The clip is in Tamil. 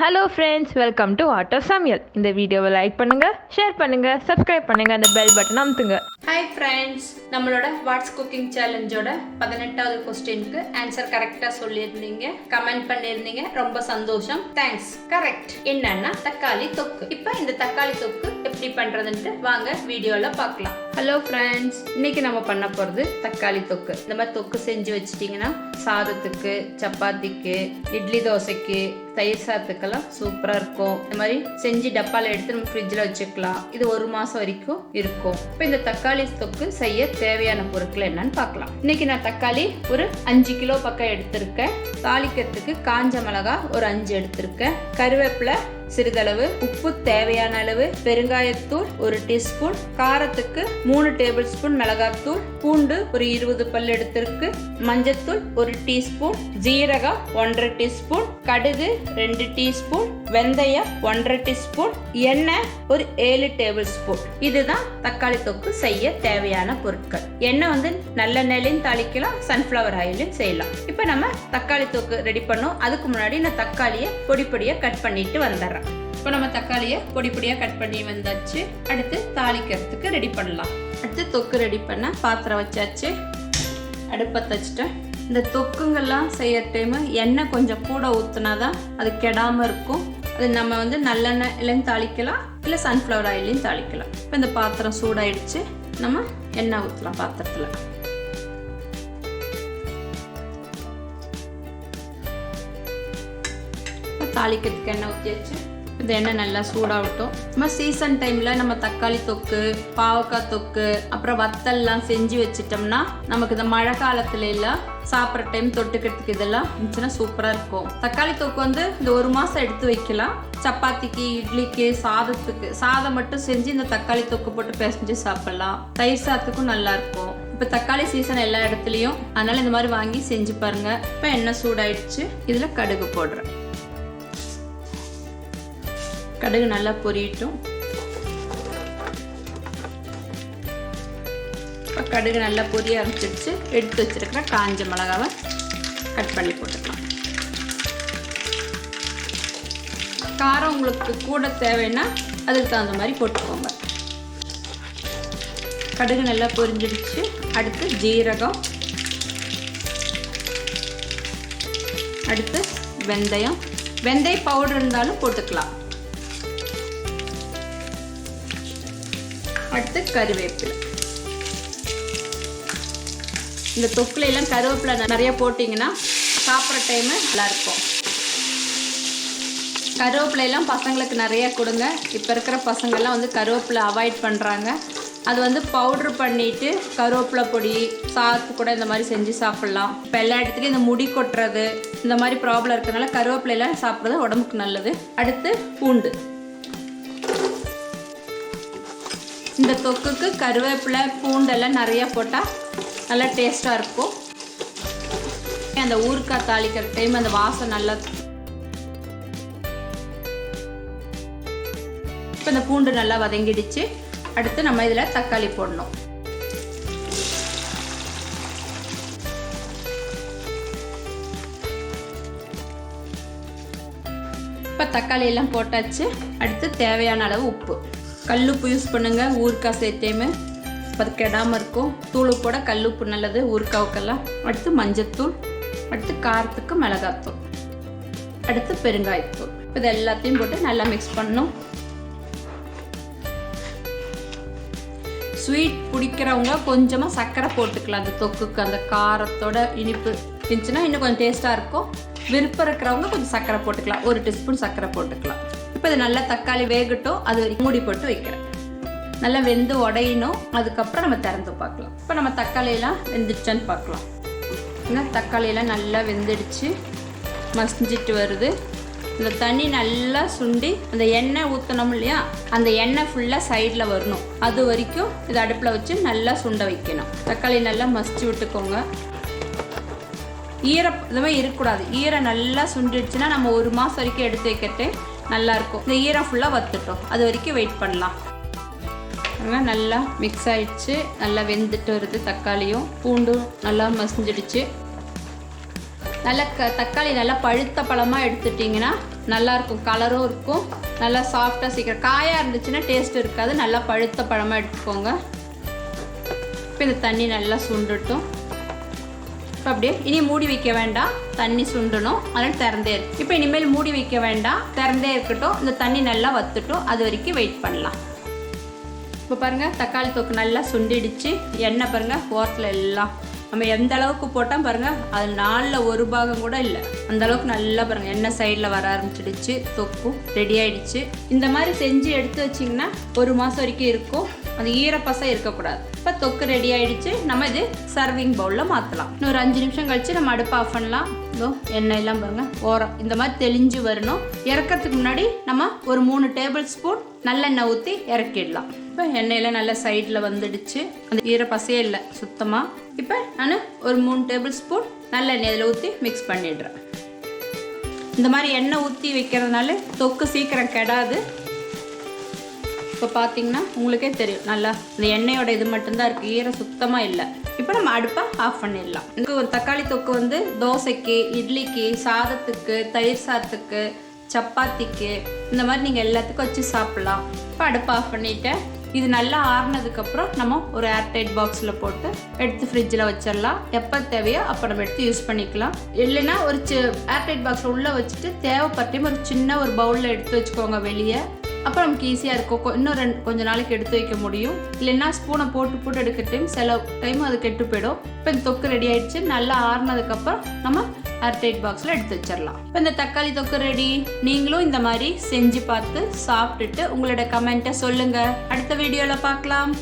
Hello friends, welcome to Art of Samayal. இந்த வீடியோவை லைக் பண்ணுங்க, ஷேர் பண்ணுங்க, சப்ஸ்கிரைப் பண்ணுங்க, அந்த பெல் பட்டன் அமுத்துங்க. Hi friends, நம்மளோட வாட்ஸ் குக்கிங் சேலஞ்சோட 18வது क्वेश्चनக்கு ஆன்சர் கரெக்ட்டா சொல்லிருந்தீங்க, கமெண்ட் பண்ணிருந்தீங்க. ரொம்ப சந்தோஷம். தேங்க்ஸ். கரெக்ட். என்னன்னா தக்காளி தொக்கு. இப்போ இந்த தக்காளி தொக்கு எப்படி பண்றதுன்னு வாங்க வீடியோல பார்க்கலாம். ஹலோ ஃப்ரெண்ட்ஸ், இன்னைக்கு நம்ம பண்ண போகிறது தக்காளி தொக்கு. இந்த மாதிரி தொக்கு செஞ்சு வச்சிட்டிங்கன்னா சாதத்துக்கு, சப்பாத்திக்கு, இட்லி தோசைக்கு, தயிர் சாதத்துக்கெல்லாம் சூப்பராக இருக்கும். இந்த மாதிரி செஞ்சு டப்பாவில் எடுத்து நம்ம ஃப்ரிட்ஜில் வச்சுக்கலாம். இது 1 மாதம் வரைக்கும் இருக்கும். இப்போ இந்த தக்காளி தொக்கு செய்ய தேவையான பொருட்கள் என்னன்னு பார்க்கலாம். இன்னைக்கு நான் தக்காளி ஒரு 5 கிலோ பக்கம் எடுத்திருக்கேன். தாளிக்கிறதுக்கு காஞ்ச மிளகா ஒரு 5 எடுத்திருக்கேன். கருவேப்பிலை சிறிதளவு, உப்பு தேவையான அளவு, பெருங்காயத்தூள் 1 டீஸ்பூன், காரத்துக்கு 3 டேபிள் ஸ்பூன் மிளகாத்தூள், பூண்டு ஒரு 20 பல் எடுத்திருக்கு, மஞ்சத்தூள் 1 டீஸ்பூன், ஜீரகம் 1,5 டீஸ்பூன், கடுகு 2 டீஸ்பூன், வெந்தயம் 1,5 டீஸ்பூன், எண்ணெய் ஒரு 7 டேபிள் ஸ்பூன். இதுதான் தக்காளி தொக்கு செய்ய தேவையான பொருட்கள். எண்ணெய் வந்து நல்லெண்ணெயிலையும் தாளிக்கலாம், சன்ஃப்ளவர் ஆயிலையும் செய்யலாம். இப்போ நம்ம தக்காளி தொக்கு ரெடி பண்ணோம். அதுக்கு முன்னாடி நான் தக்காளியை பொடி பொடியாக கட் பண்ணிட்டு வந்துடுறேன். இப்போ நம்ம தக்காளியை பொடி பொடியாக கட் பண்ணி வந்தாச்சு. அடுத்து தாளிக்கிறதுக்கு ரெடி பண்ணலாம். அடுத்து தொக்கு ரெடி பண்ண பாத்திரம் வச்சாச்சு, அடுப்பத்தை வச்சுட்டேன். இந்த தொக்குங்கெல்லாம் செய்யற டைமு எண்ணெய் கொஞ்சம் கூட ஊற்றினாதான் அது கெடாமல் இருக்கும். அது நம்ம வந்து நல்லெண்ணெயிலையும் தாளிக்கலாம், இல்லை சன்ஃப்ளவர் ஆயிலையும் தாளிக்கலாம். இப்போ இந்த பாத்திரம் சூடாயிடுச்சு, நம்ம எண்ணெய் ஊற்றலாம் பாத்திரத்தில். தாளிக்கிறதுக்கு எண்ணெய் ஊற்றியாச்சு. இந்த எண்ணெய் நல்லா சூடாகட்டும். நம்ம சீசன் டைமில் நம்ம தக்காளி தொக்கு, பாவக்காய் தொக்கு, அப்புறம் வத்தல்லாம் செஞ்சு வச்சிட்டோம்னா நமக்கு இந்த மழை காலத்துல எல்லாம் சாப்பிட்ற டைம் தொட்டுக்கிறதுக்கு இதெல்லாம் இருந்துச்சுன்னா சூப்பராக இருக்கும். தக்காளி தொக்கு வந்து இந்த 1 மாதம் எடுத்து வைக்கலாம். சப்பாத்திக்கு, இட்லிக்கு, சாதத்துக்கு, சாதம் மட்டும் செஞ்சு இந்த தக்காளி தொக்கு போட்டு பிசைஞ்சு சாப்பிடலாம். தயிர் சாதத்துக்கும் நல்லா இருக்கும். இப்போ தக்காளி சீசன் எல்லா இடத்துலையும், அதனால இந்த மாதிரி வாங்கி செஞ்சு பாருங்க. இப்போ எண்ணெய் சூடாயிடுச்சு, இதில் கடுகு போடுறேன். கடுகு நல்லா பொரியட்டும். இப்போ கடுகு நல்லா பொரிய ஆரம்பிச்சிருச்சு. எடுத்து வச்சிருக்கிற காஞ்ச மிளகாவை கட் பண்ணி போட்டுக்கலாம். காரம் உங்களுக்கு கூட தேவைன்னா அதுக்கு தகுந்த மாதிரி போட்டுக்கோங்க. கடுகு நல்லா பொரிஞ்சிடுச்சு. அடுத்து ஜீரகம், அடுத்து வெந்தயம். வெந்தய பவுடர் இருந்தாலும் போட்டுக்கலாம். அடுத்து கருவேப்பிலை. இந்த தொக்குல எல்லாம் கருவேப்பிலை நிறைய போட்டிங்கன்னா சாப்பிட்ற டைமு நல்லாயிருக்கும். கருவேப்பிலை எல்லாம் பசங்களுக்கு நிறைய கொடுங்க. இப்போ இருக்கிற பசங்கள்லாம் வந்து கருவேப்பிலை அவாய்ட் பண்ணுறாங்க. அது வந்து பவுட்ரு பண்ணிவிட்டு கருவேப்பிலை பொடி சாத்து கூட இந்த மாதிரி செஞ்சு சாப்பிட்லாம். இப்போ எல்லா இடத்துலையும் இந்த முடி கொட்டுறது இந்த மாதிரி ப்ராப்ளம் இருக்கிறதுனால கருவேப்பிலையெல்லாம் சாப்பிட்றது உடம்புக்கு நல்லது. அடுத்து பூண்டு. இந்த தொக்குக்கு கருவேப்பிலை, பூண்டெல்லாம் நிறையா போட்டால் நல்லா டேஸ்ட்டாக இருக்கும். அந்த ஊறுகாய் தாளிக்கிற டைம் அந்த வாசம் நல்லா. இப்போ இந்த பூண்டு நல்லா வதங்கிடுச்சு. அடுத்து நம்ம இதில் தக்காளி போடணும். இப்போ தக்காளி எல்லாம் போட்டாச்சு. அடுத்து தேவையான அளவு உப்பு. கல்லுப்பு யூஸ் பண்ணுங்கள் ஊறுகாய் சேர்த்தையுமே, அது கெடாமல் இருக்கும். தூள் போட கல்லுப்பு நல்லது ஊறுகாவுக்கெல்லாம். அடுத்து மஞ்சத்தூள், அடுத்து காரத்துக்கு மிளகாத்தூள், அடுத்து பெருங்காயத்தூள். இது எல்லாத்தையும் போட்டு நல்லா மிக்ஸ் பண்ணணும். ஸ்வீட் பிடிக்கிறவங்க கொஞ்சமாக சர்க்கரை போட்டுக்கலாம். அந்த தொக்குக்கு அந்த காரத்தோட இனிப்பு இருந்துச்சுன்னா இன்னும் கொஞ்சம் டேஸ்ட்டாக இருக்கும். விருப்பம் இருக்கிறவங்க கொஞ்சம் சர்க்கரை போட்டுக்கலாம், 1 டீஸ்பூன் சர்க்கரை போட்டுக்கலாம். இப்போ இது நல்லா தக்காளி வேகட்டும், அது வரைக்கும் மூடி போட்டு வைக்கிறேன். நல்லா வெந்து உடையணும். அதுக்கப்புறம் நம்ம திறந்து பார்க்கலாம். இப்போ நம்ம தக்காளியெல்லாம் வெந்துடுச்சான்னு பார்க்கலாம். ஏன்னா தக்காளியெல்லாம் நல்லா வெந்துடுச்சு, மசிஞ்சிட்டு வருது. இந்த தண்ணி நல்லா சுண்டி அந்த எண்ணெய் ஊற்றணும் இல்லையா, அந்த எண்ணெய் ஃபுல்லாக சைடில் வரணும். அது வரைக்கும் இதை அடுப்பில் வச்சு நல்லா சுண்ட வைக்கணும். தக்காளி நல்லா மசிச்சு விட்டுக்கோங்க. இதுவே இருக்கக்கூடாது. ஈரம் நல்லா சுண்டிடுச்சுன்னா நம்ம 1 மாதம் வரைக்கும் எடுத்து வைக்கிறதே நல்லாயிருக்கும். இந்த ஈரம் ஃபுல்லாக வத்துட்டோம், அது வரைக்கும் வெயிட் பண்ணலாம். நல்லா மிக்ஸ் ஆகிடுச்சு, நல்லா வெந்துட்டு வருது. தக்காளியும் பூண்டும் நல்லா மசிஞ்சிடுச்சு. நல்ல தக்காளி நல்லா பழுத்த பழமாக எடுத்துட்டிங்கன்னா நல்லாயிருக்கும், கலரும் இருக்கும், நல்லா சாஃப்டாக சீக்கிரம். காயாக இருந்துச்சுன்னா டேஸ்ட் இருக்காது. நல்லா பழுத்த பழமாக எடுத்துக்கோங்க. இப்போ இந்த தண்ணி நல்லா சுண்டுட்டும். இப்போ அப்படியே இனி மூடி வைக்க வேண்டாம், தண்ணி சுண்டணும், அதனால் திறந்தே இருக்கு. இப்போ இனிமேல் மூடி வைக்க வேண்டாம், திறந்தே இருக்கட்டும். இந்த தண்ணி நல்லா வத்துட்டும், அது வரைக்கும் வெயிட் பண்ணலாம். இப்போ பாருங்கள் தக்காளி தொக்கு நல்லா சுண்டிடுச்சு. எண்ணெய் பாருங்கள் ஓரத்தில் எல்லாம் நம்ம எந்த அளவுக்கு போட்டால் பாருங்கள் அது 4/1 பாகம் கூட இல்லை, அந்த அளவுக்கு நல்லா பாருங்கள் எண்ணெய் சைடில் வர ஆரம்பிச்சிடுச்சு. தொக்கும் ரெடி ஆகிடுச்சு. இந்த மாதிரி செஞ்சு எடுத்து வச்சிங்கன்னா 1 மாதம் வரைக்கும் இருக்கும், அந்த ஈரப்பசை இருக்கக்கூடாது. இப்போ தொக்கு ரெடி ஆகிடுச்சு. நம்ம இது சர்விங் பவுலில் மாற்றலாம். இன்னும் ஒரு 5 நிமிஷம் கழித்து நம்ம அடுப்பை ஆஃப் பண்ணலாம். இதோ எண்ணெயெல்லாம் பாருங்கள் ஓரம் இந்த மாதிரி தெளிஞ்சு வரணும். இறக்கிறதுக்கு முன்னாடி நம்ம ஒரு 3 டேபிள் ஸ்பூன் நல்லெண்ணெய் ஊற்றி இறக்கிடலாம். இப்போ எண்ணெயில் நல்லா சைடில் வந்துடுச்சு, அந்த ஈரப்பசையே இல்லை சுத்தமாக. இப்போ நான் ஒரு 3 டேபிள் ஸ்பூன் நல்லெண்ணெய் இதில் ஊற்றி மிக்ஸ் பண்ணிடுறேன். இந்த மாதிரி எண்ணெய் ஊற்றி வைக்கிறதுனால தொக்கு சீக்கிரம் கெடாது. இப்போ பார்த்தீங்கன்னா உங்களுக்கே தெரியும் நல்லா இந்த எண்ணெயோட இது மட்டும்தான் இருக்குது, ஈரம் சுத்தமாக இல்லை. இப்போ நம்ம அடுப்பை ஆஃப் பண்ணிடலாம். இதுக்கு ஒரு தக்காளி தொக்கு வந்து தோசைக்கு, இட்லிக்கு, சாதத்துக்கு, தயிர் சாதத்துக்கு, சப்பாத்திக்கு, இந்த மாதிரி நீங்கள் எல்லாத்துக்கும் வச்சு சாப்பிட்லாம். இப்போ அடுப்பை ஆஃப் பண்ணிவிட்டேன். இது நல்லா ஆறுனதுக்கப்புறம் நம்ம ஒரு ஏர்டைட் பாக்ஸில் போட்டு எடுத்து ஃப்ரிட்ஜில் வச்சிடலாம். எப்போ தேவையோ அப்போ நம்ம எடுத்து யூஸ் பண்ணிக்கலாம். இல்லைன்னா ஒரு ஏர்டைட் பாக்ஸில் உள்ளே வச்சுட்டு தேவைப்பட்டையும் ஒரு சின்ன ஒரு பவுலில் எடுத்து வச்சுக்கோங்க வெளியே. அப்போ நமக்கு ஈஸியாக இருக்கும். இன்னும் கொஞ்சம் நாளைக்கு எடுத்து வைக்க முடியும். இல்லைன்னா ஸ்பூனை போட்டு எடுக்கிற டைம் சில டைம் அது கெட்டு போயிடும். இப்போ இந்த தொக்கு ரெடி ஆகிடுச்சு. நல்லா ஆறுனதுக்கப்புறம் நம்ம ஏர்டைட் பாக்ஸில் எடுத்து வச்சிடலாம். இப்போ இந்த தக்காளி தொக்கு ரெடி. நீங்களும் இந்த மாதிரி செஞ்சு பார்த்து சாப்பிட்டுட்டு உங்களோட கமெண்ட்டை சொல்லுங்கள். அடுத்த வீடியோவில் பார்க்கலாம்.